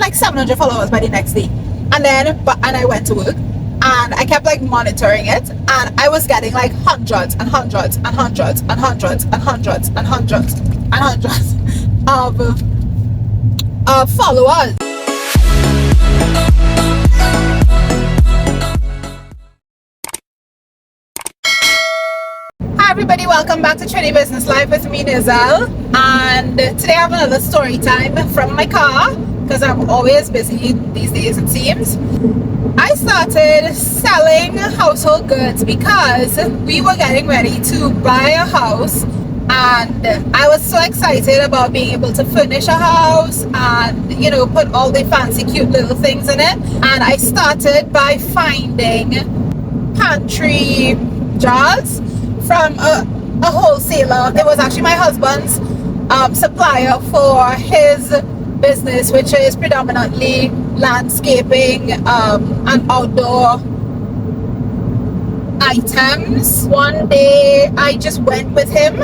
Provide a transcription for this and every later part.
like 700 followers by the next day. And then, I went to work, and I kept like monitoring it, and I was getting like hundreds and hundreds and hundreds and hundreds and hundreds and hundreds and hundreds of followers. Hi everybody, welcome back to Trinity Business Live with me, Nizel. And today I have another story time from my car, because I'm always busy these days it seems. I started selling household goods because we were getting ready to buy a house, and I was so excited about being able to furnish a house and, you know, put all the fancy cute little things in it. And I started by finding pantry jars from a wholesaler. It was actually my husband's supplier for his business, which is predominantly landscaping and outdoor items. One day I just went with him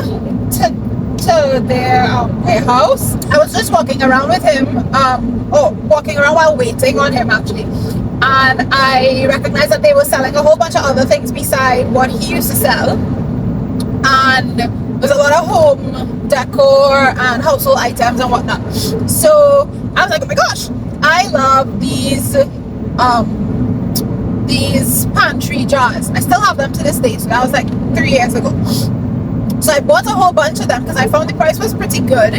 to their warehouse. I was just walking around with him, walking around while waiting on him actually, and I recognized that they were selling a whole bunch of other things beside what he used to sell. And there's a lot of home decor and household items and whatnot. So I was like, oh my gosh, I love these pantry jars. I still have them to this day. So that was like 3 years ago. So I bought a whole bunch of them because I found the price was pretty good.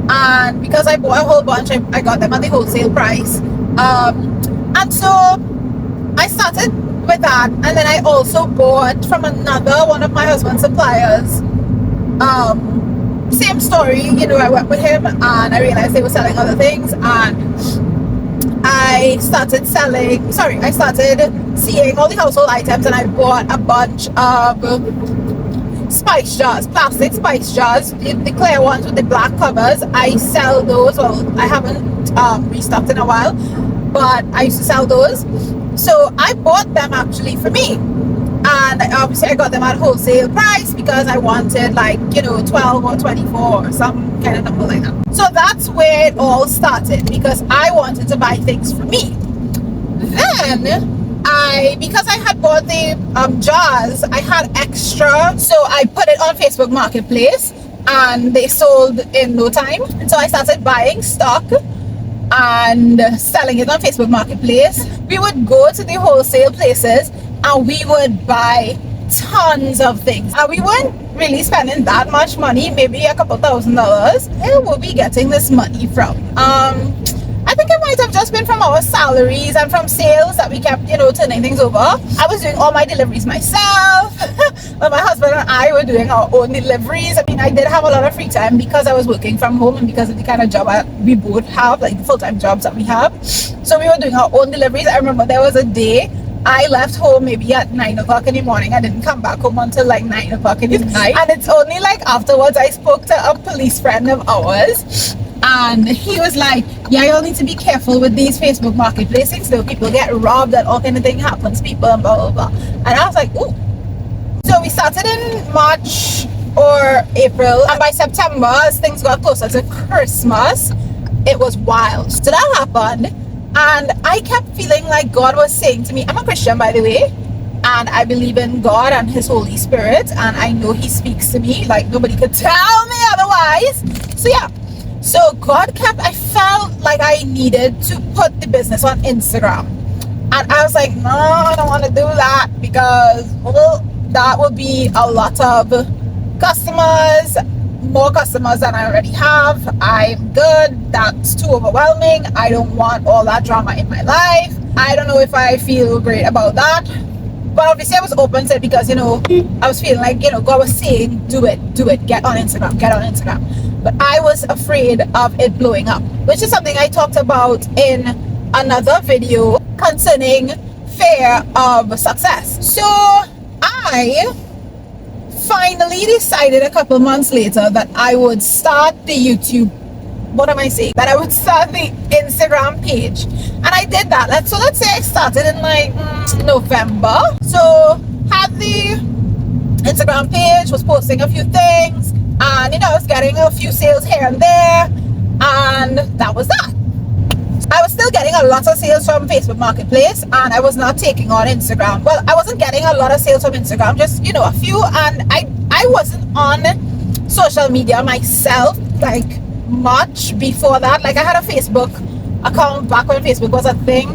And because I bought a whole bunch, I got them at the wholesale price. And so I started with that, and then I also bought from another one of my husband's suppliers. Same story, you know, I went with him and I realized they were selling other things, and I started seeing all the household items, and I bought a bunch of spice jars, plastic spice jars, the clear ones with the black covers. I sell those. Well, I haven't restocked in a while, but I used to sell those. So I bought them actually for me, and obviously I got them at wholesale price because I wanted, like, you know, 12 or 24 or some kind of number like that. So that's where it all started, because I wanted to buy things for me. Then because I had bought the jars, I had extra, so I put it on Facebook Marketplace and they sold in no time. And so I started buying stock and selling it on Facebook Marketplace. We would go to the wholesale places and we would buy tons of things, and we weren't really spending that much money, maybe a couple $1,000. Where were we getting this money from? I think it might have just been from our salaries and from sales that we kept, you know, turning things over. I was doing all my deliveries myself. But my husband and I were doing our own deliveries. I mean, I did have a lot of free time because I was working from home and because of the kind of job we both have, like the full-time jobs that we have. So we were doing our own deliveries. I remember there was a day I left home maybe at 9 o'clock in the morning. I didn't come back home until like 9 o'clock in the night. And it's only like afterwards I spoke to a police friend of ours. And he was like, yeah, you'll need to be careful with these Facebook Marketplace things, though. People get robbed and all kind of thing happens, people, and blah, blah, blah. And I was like, ooh. So we started in March or April, and by September, as things got closer to Christmas, it was wild. So that happened, and I kept feeling like God was saying to me, I'm a Christian, by the way, and I believe in God and His Holy Spirit, and I know He speaks to me like nobody could tell me otherwise. So yeah. So I felt like I needed to put the business on Instagram. And I was like, no, I don't want to do that, because, well, that would be a lot of customers, more customers than I already have. I'm good. That's too overwhelming. I don't want all that drama in my life. I don't know if I feel great about that. But obviously I was open to it because, you know, I was feeling like, you know, God was saying, do it, get on Instagram. But I was afraid of it blowing up, which is something I talked about in another video concerning fear of success. So I finally decided a couple months later that I would start the YouTube, that I would start the Instagram page. And I did that. Let's say I started in like November. So had the Instagram page, was posting a few things, and, you know, I was getting a few sales here and there, and that was that. I was still a lot of sales from Facebook Marketplace, and I was not taking on Instagram. Well, I wasn't getting a lot of sales from Instagram, just, you know, a few. And I wasn't on social media myself like much before that. Like, I had a Facebook account back when Facebook was a thing,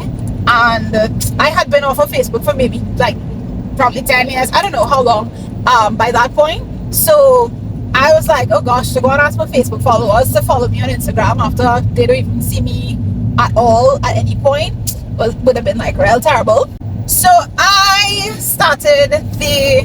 and I had been off of Facebook for maybe like probably 10 years. I don't know how long by that point. So I was like, oh gosh, to go and ask my Facebook followers to follow me on Instagram after they don't even see me at all at any point would have been like real terrible. So I started the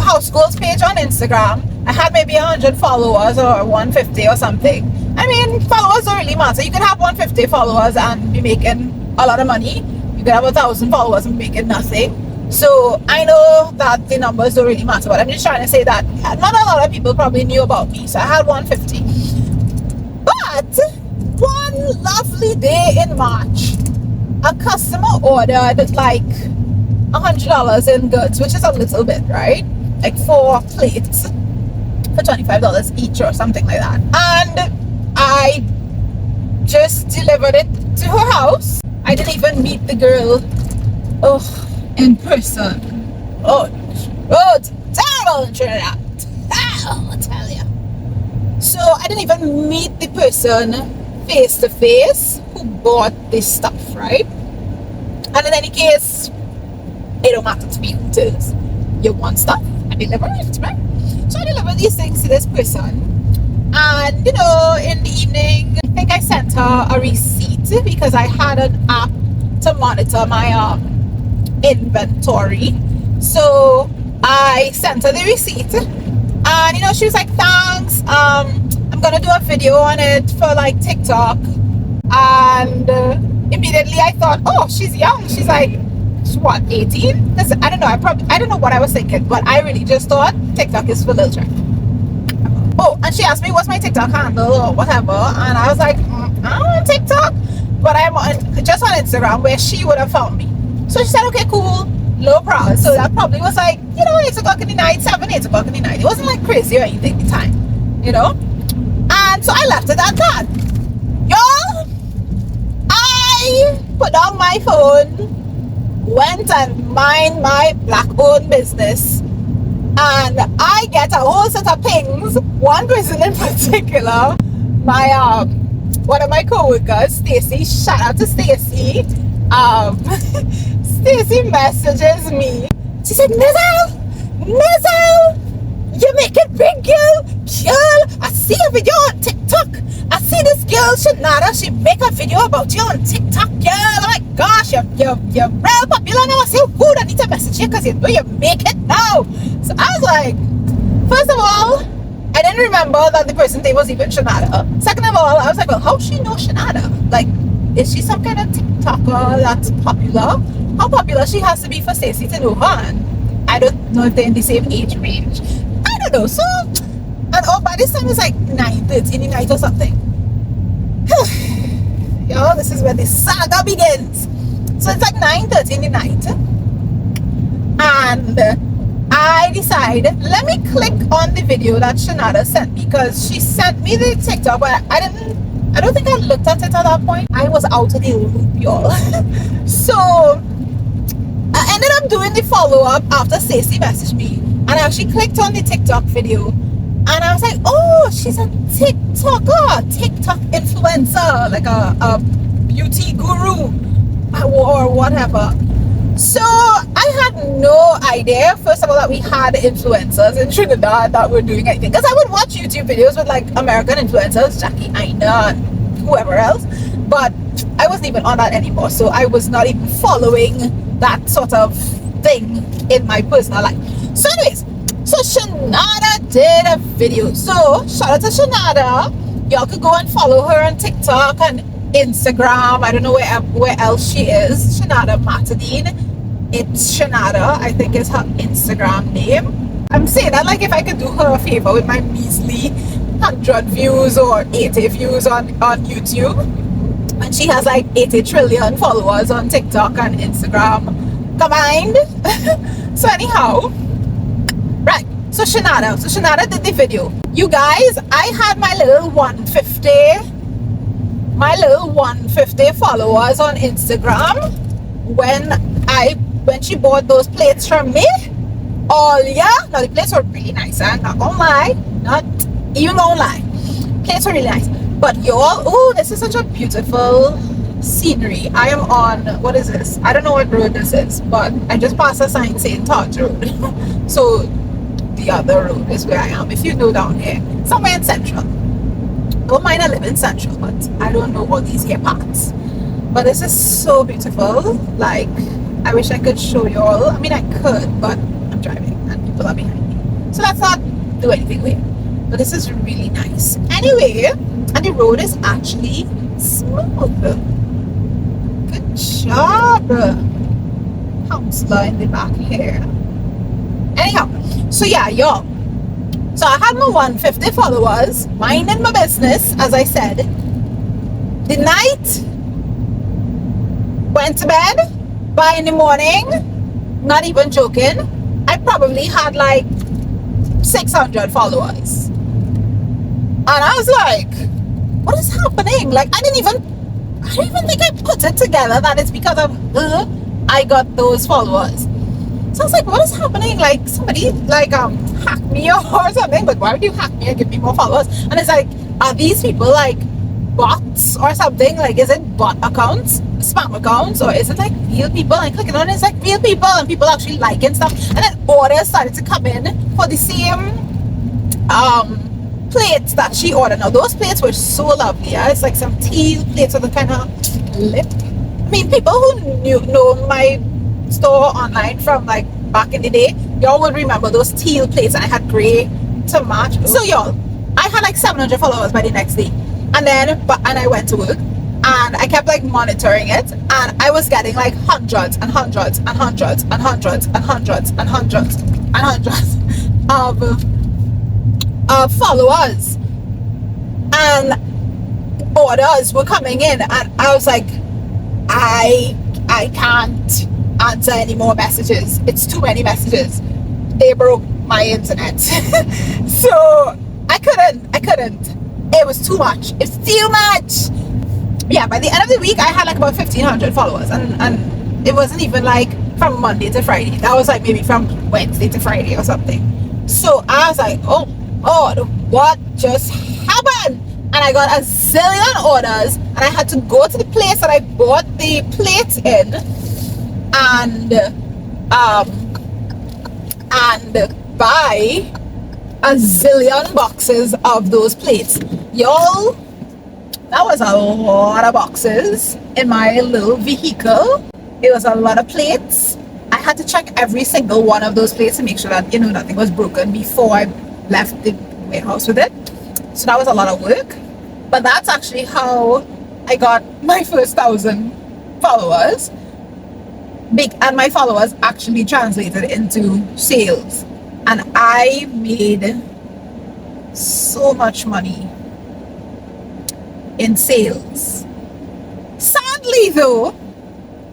house goals page on Instagram. I had maybe 100 followers or 150 or something. I mean, followers don't really matter. You could have 150 followers and be making a lot of money. You could have 1,000 followers and be making nothing. So I know that the numbers don't really matter, but I'm just trying to say that not a lot of people probably knew about me. So I had 150. But one lovely day in March, a customer ordered like $100 in goods, which is a little bit, right? Like 4 plates for $25 each or something like that. And I just delivered it to her house. I didn't even meet the girl in person. Oh, it's terrible in Trinidad. I tell you. So I didn't even meet the person face to face who bought this stuff, right? And in any case, it don't matter to me who it is. You want stuff, I deliver it, right? So I delivered these things to this person. And, you know, in the evening, I think I sent her a receipt because I had an app to monitor my inventory. So I sent her the receipt. And, you know, she was like, thanks. I'm going to do a video on it for, like, TikTok. And immediately I thought, oh, she's young. She's like, what, 18? Because I don't know. I don't know what I was thinking. But I really just thought TikTok is for little children. Oh, and she asked me what's my TikTok handle or whatever, and I was like, I'm on TikTok, but I'm just on Instagram where she would have found me. So she said, okay, cool, no problem. So that probably was like, you know, 8 o'clock in the night, 8 o'clock in the night. It wasn't like crazy or anything at the time, you know. And so I left it at that. Y'all, I put down my phone, went and mind my black-owned business. And I get a whole set of pings. One person in particular, my one of my co-workers, Stacy. Shout out to Stacy. Stacy messages me. She said, Nizzle, you make it big, girl. I see a video on TikTok. I see this girl, Shanada. She make a video about you on TikTok, girl. Oh my gosh, you're real popular now. I say, good, I need to message you because you know you make it now. So I was like, first of all, I didn't remember that the person's name was even Shanada. Second of all, I was like, well, how does she know Shanada? Like, is she some kind of TikToker that's popular? How popular she has to be for Stacey to know her? And I don't know if they're in the same age range. I don't know. So, and by this time it's like 9:30 in the night or something. Yo, this is where the saga begins. So it's like 9:30 in the night. And I decided, let me click on the video that Shanada sent me, because she sent me the TikTok, but I don't think I looked at it at that point. I was out of the loop, y'all. So I ended up doing the follow-up after Stacey messaged me, and I actually clicked on the TikTok video, and I was like, oh, she's a TikToker, TikTok influencer, like a beauty guru or whatever. So I had no idea, first of all, that we had influencers in Trinidad that were doing anything. Because I would watch YouTube videos with like American influencers, Jackie, Aina, and whoever else. But I wasn't even on that anymore. So I was not even following that sort of thing in my personal life. So anyways, so Shanada did a video. So shout out to Shanada. Y'all could go and follow her on TikTok and Instagram. I don't know where else she is. Shanada Matadine. It's Shanada, I think is her Instagram name. I'm saying that like if I could do her a favor with my measly 100 views or 80 views on YouTube, and she has like 80 trillion followers on TikTok and Instagram combined. So anyhow, right, so Shanada did the video. You guys, I had my little 150 my little 150 followers on Instagram when she bought those plates from me. Oh yeah, now the plates were really nice. I'm not gonna lie, not even gonna lie. Plates were really nice. But y'all, oh, this is such a beautiful scenery. I am on, what is this? I don't know what road this is, but I just passed a sign saying Todd Road. So the other road is where I am. If you know down here, somewhere in Central. Don't mind I live in Central, but I don't know all these here parts. But this is so beautiful. Like, I wish I could show you all. I mean, I could, but I'm driving and people are behind me. So let's not do anything weird. But this is really nice. Anyway, and the road is actually smooth. Good job, Councillor in the back here. Anyhow, so yeah, y'all. So I had my 150 followers, minding my business, as I said. The night, went to bed. By in the morning, not even joking, I probably had like 600 followers. And I was like, what is happening? Like, I didn't even think I put it together that it's because of her I got those followers. So I was like, what is happening? Like, somebody like hacked me or something. But why would you hack me and give me more followers? And it's like, are these people like bots or something? Like, is it bot accounts, spam accounts, or is it like real people? And clicking on it, it's like real people and people actually liking stuff. And then orders started to come in for the same plates that she ordered. Now those plates were so lovely. Yeah? It's like some teal plates with a kind of lip. I mean, people who know my store online from like back in the day, y'all would remember those teal plates, and I had gray to match. So y'all, I had like 700 followers by the next day, and I went to work, and I kept like monitoring it, and I was getting like hundreds and hundreds and hundreds and hundreds and hundreds and hundreds and hundreds of followers, and orders were coming in, and I was like, I can't answer any more messages. It's too many messages. They broke my internet. So I couldn't. It was too much. It's too much. Yeah, by the end of the week I had like about 1,500 followers, and it wasn't even like from Monday to Friday. That was like maybe from Wednesday to Friday or something. So I was like, oh God, what just happened? And I got a zillion orders, and I had to go to the place that I bought the plates in and buy a zillion boxes of those plates. Y'all, that was a lot of boxes in my little vehicle. It was a lot of plates. I had to check every single one of those plates to make sure that, nothing was broken before I left the warehouse with it. So that was a lot of work. But that's actually how I got my first 1,000 followers. And my followers actually translated into sales. And I made so much money in sales. Sadly though,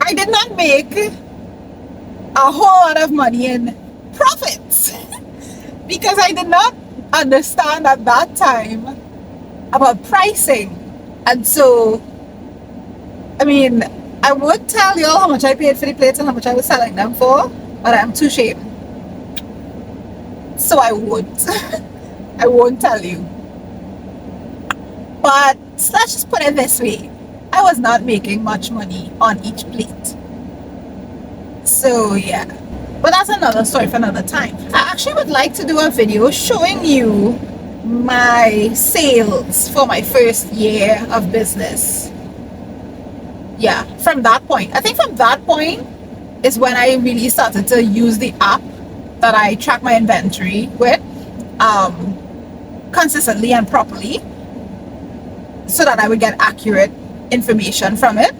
I did not make a whole lot of money in profits because I did not understand at that time about pricing. And so, I mean, I would tell y'all how much I paid for the plates and how much I was selling them for, but I'm too ashamed, so I won't. I won't tell you. But let's just put it this way, I was not making much money on each plate. So yeah, but that's another story for another time. I actually would like to do a video showing you my sales for my first year of business. Yeah, from that point, I think from that point is when I really started to use the app that I track my inventory with consistently and properly, so that I would get accurate information from it.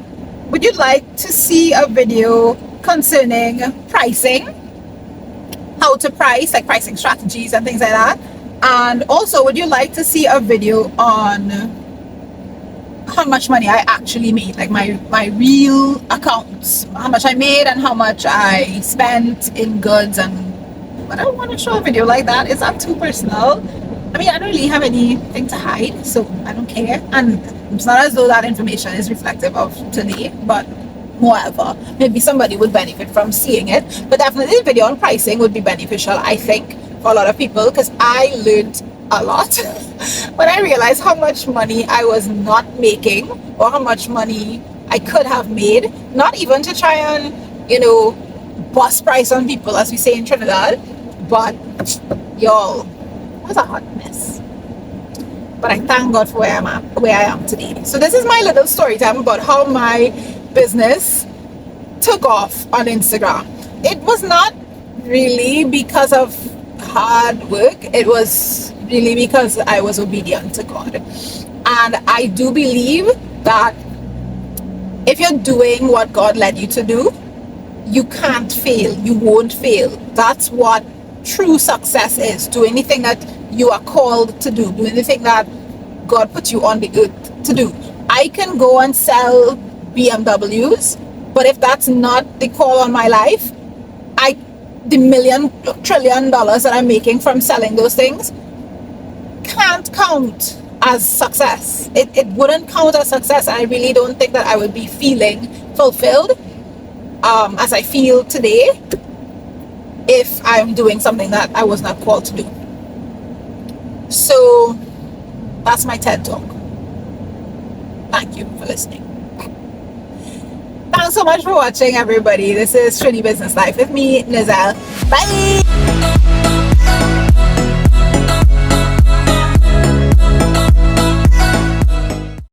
Would you like to see a video concerning pricing, how to price, like pricing strategies and things like that? And also, would you like to see a video on how much money I actually made, like my real accounts, how much I made and how much I spent in goods? And but I don't want to show a video like that. Is that too personal? I mean, I don't really have anything to hide, so I don't care. And it's not as though that information is reflective of today, but moreover, maybe somebody would benefit from seeing it. But definitely the video on pricing would be beneficial, I think, for a lot of people, because I learned a lot when I realized how much money I was not making, or how much money I could have made, not even to try and, you know, bust price on people, as we say in Trinidad, but y'all, it was a hot mess. But I thank God for where I am today. So this is my little story time about how my business took off on Instagram. It was not really because of hard work. It was really because I was obedient to God. And I do believe that if you're doing what God led you to do, you can't fail. You won't fail. That's what true success is. Do anything that you are called to do. Do anything that God put you on the earth to do. I can go and sell BMWs, but if that's not the call on my life, the million trillion dollars that I'm making from selling those things can't count as success. It wouldn't count as success. I really don't think that I would be feeling fulfilled as I feel today if I'm doing something that I was not called to do. So that's my TED Talk. Thank you for listening. Thanks so much for watching, everybody. This is Trini Business Life with me, Nizelle. Bye!